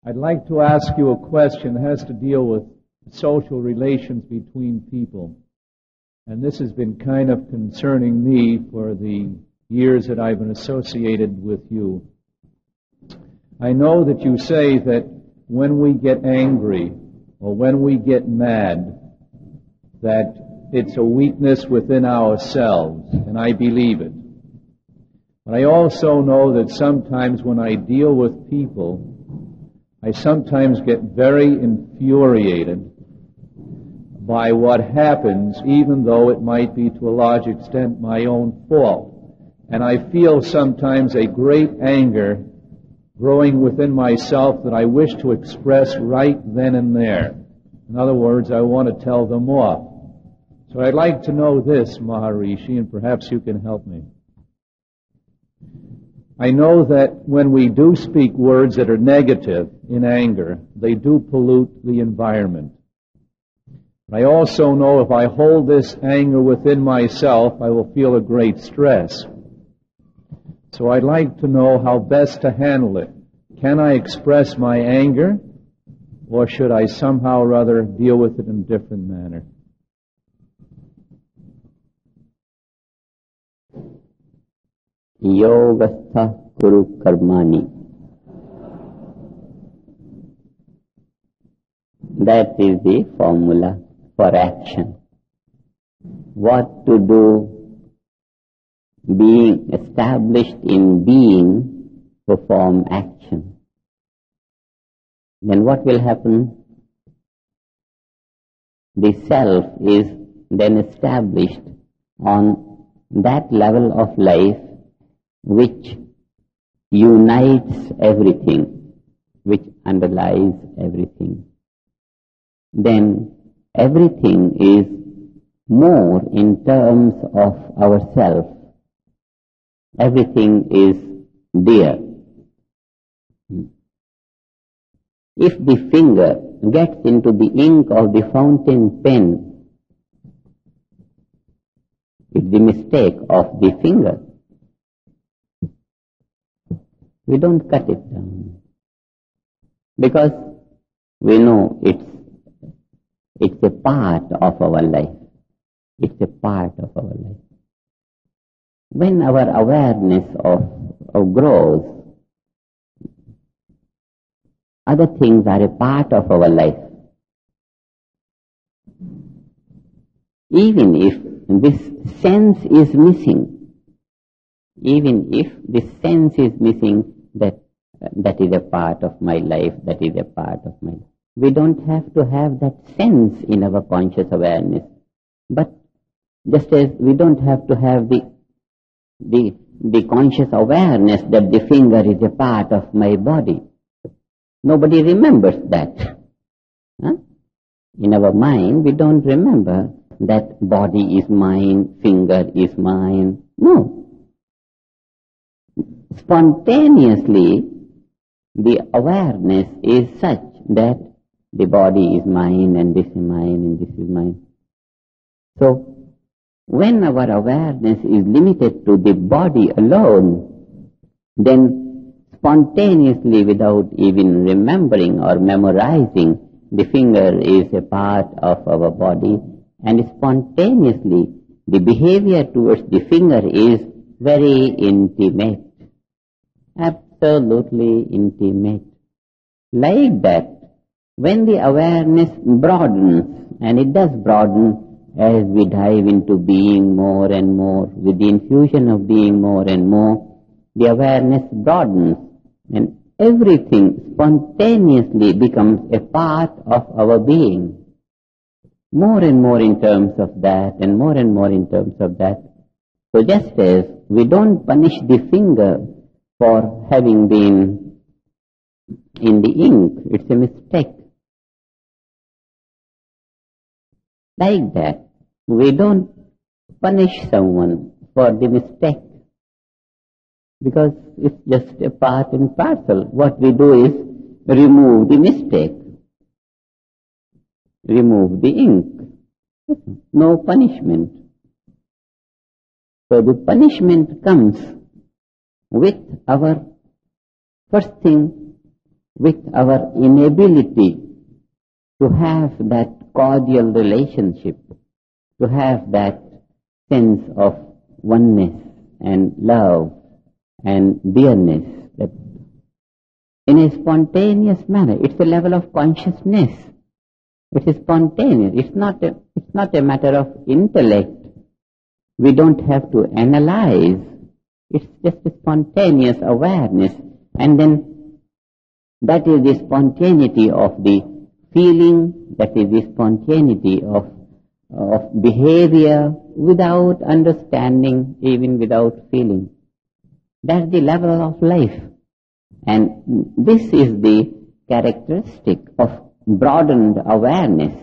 I'd like to ask you a question that has to deal with social relations between people. And this has been kind of concerning me for the years that I've been associated with you. I know that you say that when we get angry or when we get mad, that it's a weakness within ourselves, and I believe it. But I also know that sometimes when I deal with people, I sometimes get very infuriated by what happens, even though it might be to a large extent my own fault. And I feel sometimes a great anger growing within myself that I wish to express right then and there. In other words, I want to tell them off. So I'd like to know this, Maharishi, and perhaps you can help me. I know that when we do speak words that are negative in anger, they do pollute the environment. I also know if I hold this anger within myself, I will feel a great stress. So I'd like to know how best to handle it. Can I express my anger, or should I somehow or other deal with it in a different manner? Yogastha Kuru Karmani. That is the formula for action. What to do, being established in being, perform action. Then what will happen? The self is then established on that level of life which unites everything, which underlies everything. Then everything is more in terms of ourself. Everything is dear. If the finger gets into the ink of the fountain pen, it's the mistake of the finger. We don't cut it down because we know it's a part of our life. It's a part of our life. When our awareness of grows, other things are a part of our life. Even if this sense is missing, even if this sense is missing, that is a part of my life, that is a part of my life. We don't have to have that sense in our conscious awareness. But just as we don't have to have the conscious awareness that the finger is a part of my body. Nobody remembers that. Huh? In our mind, we don't remember that body is mine, finger is mine. No. Spontaneously, the awareness is such that the body is mine and this is mine and this is mine. So, when our awareness is limited to the body alone, then spontaneously, without even remembering or memorizing, the finger is a part of our body, and spontaneously the behavior towards the finger is very intimate, absolutely intimate. Like that, when the awareness broadens, and it does broaden as we dive into being more and more, with the infusion of being more and more, the awareness broadens, and everything spontaneously becomes a part of our being. More and more in terms of that, and more in terms of that. So just as we don't punish the finger for having been in the ink, it's a mistake. Like that, we don't punish someone for the mistake, because it's just a part and parcel. What we do is remove the mistake, remove the ink. No punishment. So the punishment comes with our, first thing, with our inability to have that cordial relationship, to have that sense of oneness and love and dearness, that in a spontaneous manner. It's a level of consciousness. It is spontaneous. It's not a matter of intellect. We don't have to analyze. It's just a spontaneous awareness. And then that is the spontaneity of the feeling, that is the spontaneity of behavior without understanding, even without feeling. That's the level of life. And this is the characteristic of broadened awareness.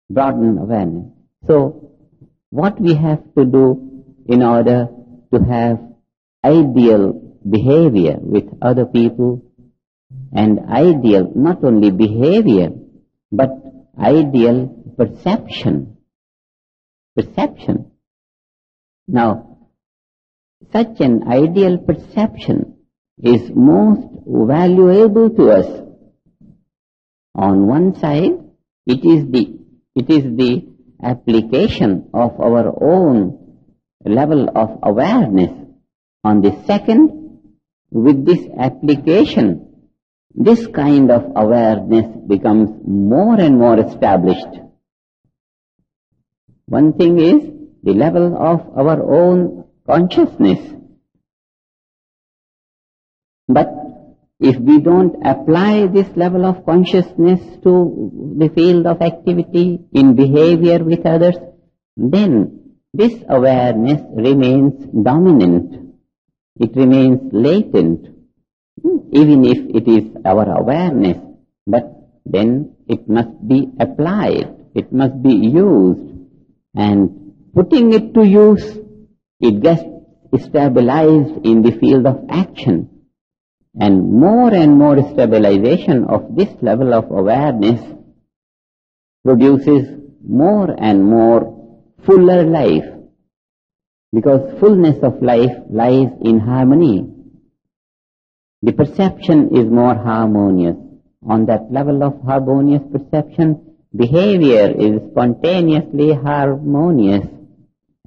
Broadened awareness. So, what we have to do in order to have ideal behavior with other people, and ideal not only behavior, but ideal perception. Perception. Now, such an ideal perception is most valuable to us. On one side, it is the application of our own level of awareness. On the second, with this application, this kind of awareness becomes more and more established. One thing is the level of our own consciousness. But if we don't apply this level of consciousness to the field of activity, in behavior with others, then this awareness remains dominant. It remains latent, even if it is our awareness, but then it must be applied, it must be used, and putting it to use, it gets stabilized in the field of action. And more stabilization of this level of awareness produces more and more fuller life, because fullness of life lies in harmony. The perception is more harmonious. On that level of harmonious perception, behavior is spontaneously harmonious.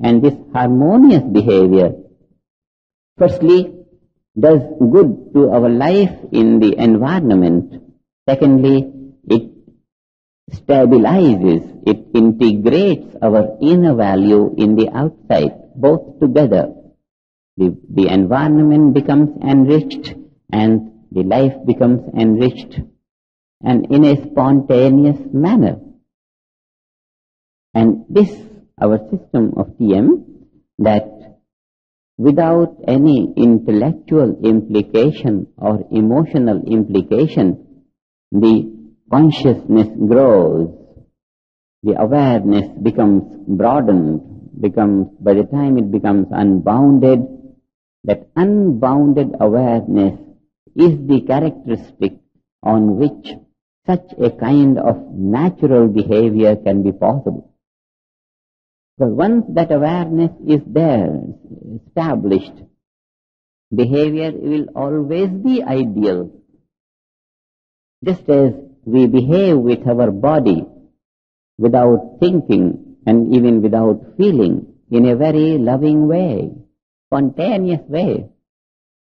And this harmonious behavior, firstly, does good to our life in the environment. Secondly, it stabilizes, it integrates our inner value in the outside, both together. The environment becomes enriched and the life becomes enriched, and in a spontaneous manner. And this, our system of TM, that without any intellectual implication or emotional implication, the consciousness grows, the awareness becomes broadened, by the time it becomes unbounded, that unbounded awareness is the characteristic on which such a kind of natural behavior can be possible. Because once that awareness is there, established, behavior will always be ideal. Just as we behave with our body without thinking and even without feeling, in a very loving way, spontaneous way,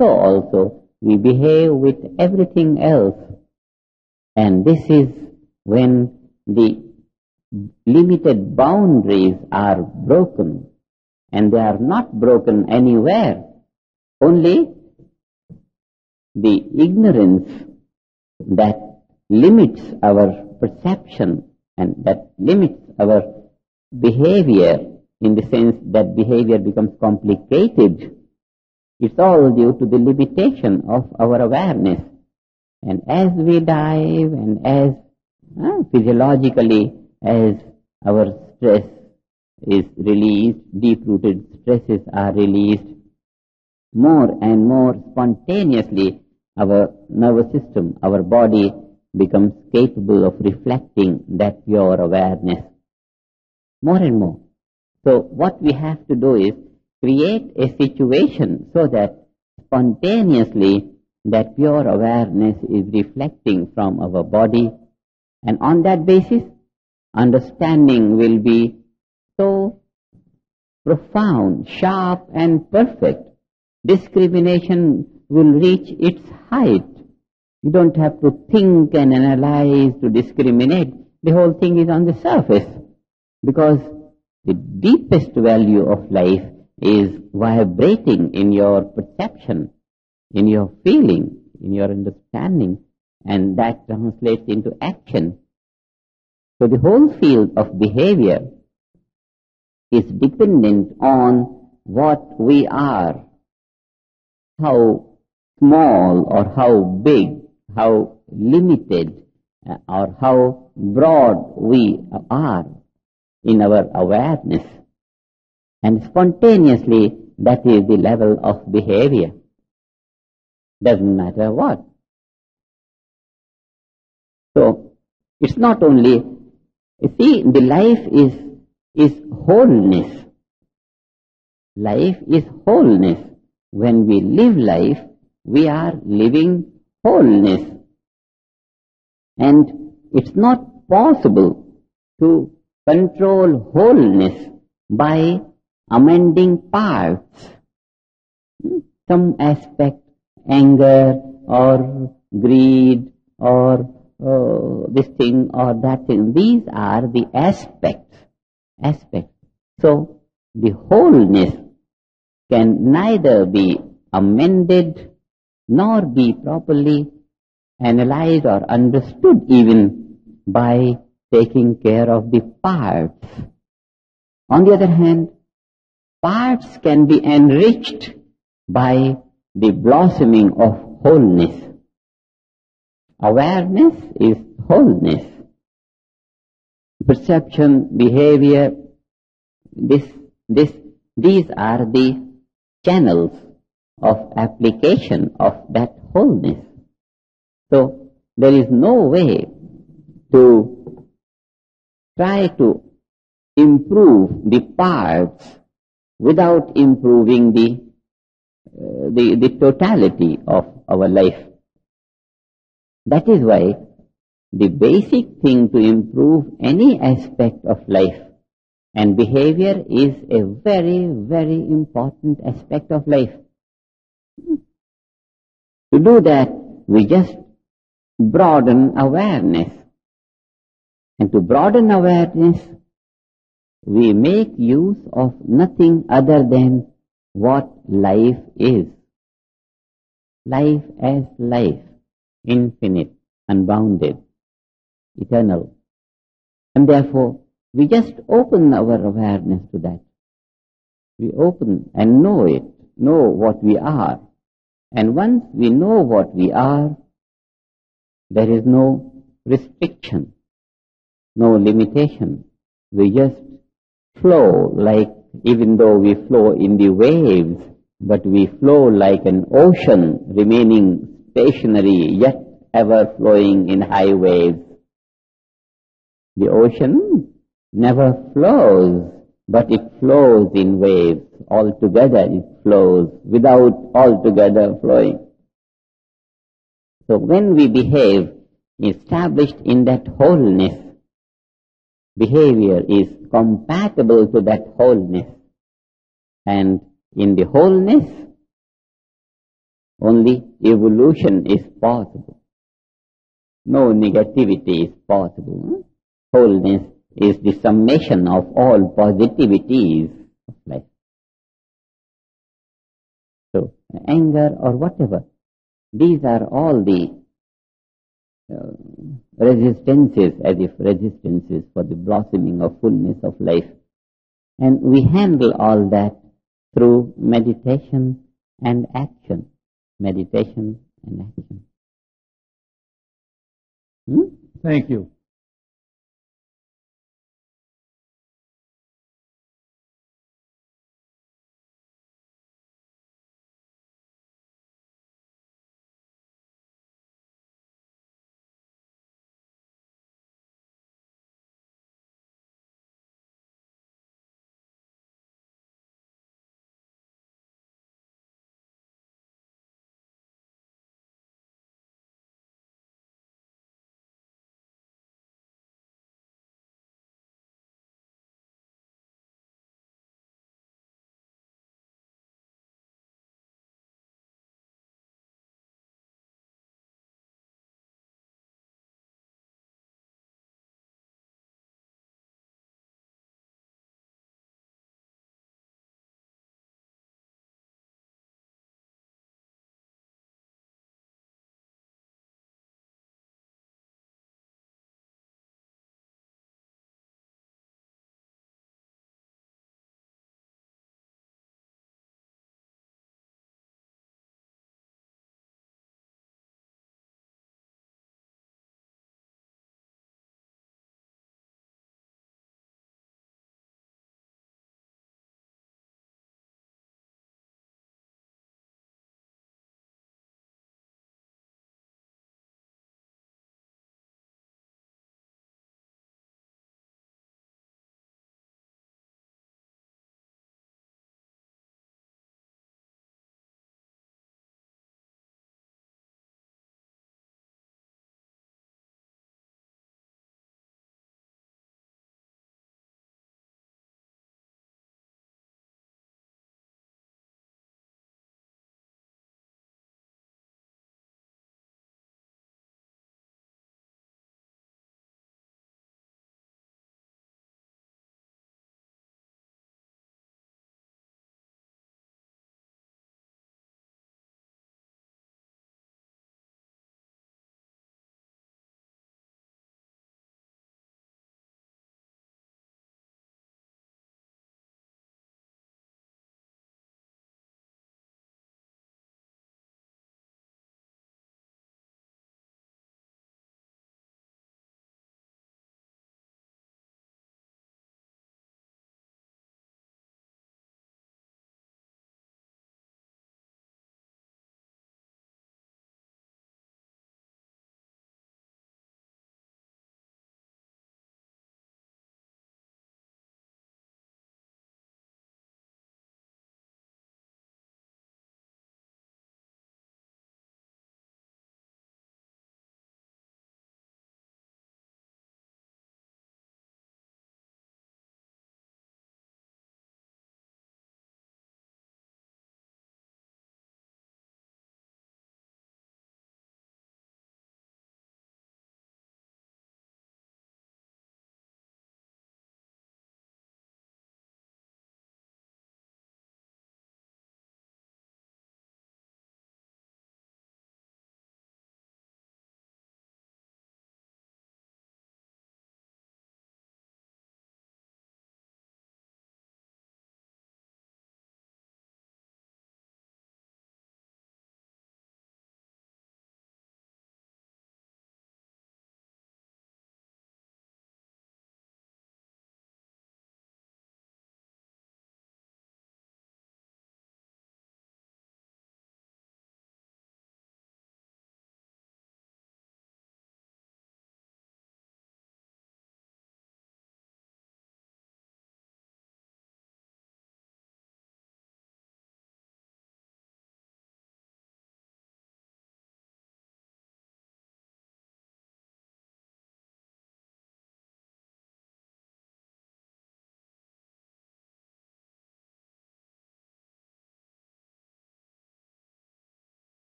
so also we behave with everything else. And this is when the limited boundaries are broken, and they are not broken anywhere. Only the ignorance that limits our perception and that limits our behavior, in the sense that behavior becomes complicated, it's all due to the limitation of our awareness. And as we dive and as physiologically, as our stress is released, deep-rooted stresses are released, more and more spontaneously our nervous system, our body becomes capable of reflecting that pure awareness. More and more. So what we have to do is create a situation so that spontaneously that pure awareness is reflecting from our body, and on that basis, understanding will be so profound, sharp and perfect. Discrimination will reach its height. You don't have to think and analyze to discriminate. The whole thing is on the surface, because the deepest value of life is vibrating in your perception, in your feeling, in your understanding, and that translates into action. So the whole field of behavior is dependent on what we are, how small or how big, how limited or how broad we are in our awareness. And spontaneously, that is the level of behavior. Doesn't matter what. So, it's not only, you see, the life is wholeness. Life is wholeness. When we live life, we are living wholeness. And it's not possible to control wholeness by amending parts. Some aspect, anger or greed or this thing or that thing, these are the aspects. So, the wholeness can neither be amended nor be properly analyzed or understood even by taking care of the parts. On the other hand, parts can be enriched by the blossoming of wholeness. Awareness is wholeness. Perception, behavior, these are the channels of application of that wholeness. So, there is no way to try to improve the parts without improving the totality of our life. That is why the basic thing to improve any aspect of life and behavior is a very, very important aspect of life. To do that, we just broaden awareness. And to broaden awareness, we make use of nothing other than what life is. Life as life, infinite, unbounded, eternal. And therefore, we just open our awareness to that. We open and know it, know what we are. And once we know what we are, there is no restriction, no limitation. We just flow like, even though we flow in the waves, but we flow like an ocean, remaining stationary, yet ever flowing in high waves. The ocean never flows, but it flows in waves. Altogether it flows without altogether flowing. So when we behave established in that wholeness, behavior is compatible to that wholeness. And in the wholeness, only evolution is possible. No negativity is possible. Wholeness is the summation of all positivities of life. So, anger or whatever, these are all the resistances, as if resistances for the blossoming of fullness of life. And we handle all that through meditation and action. Meditation and action. Thank you.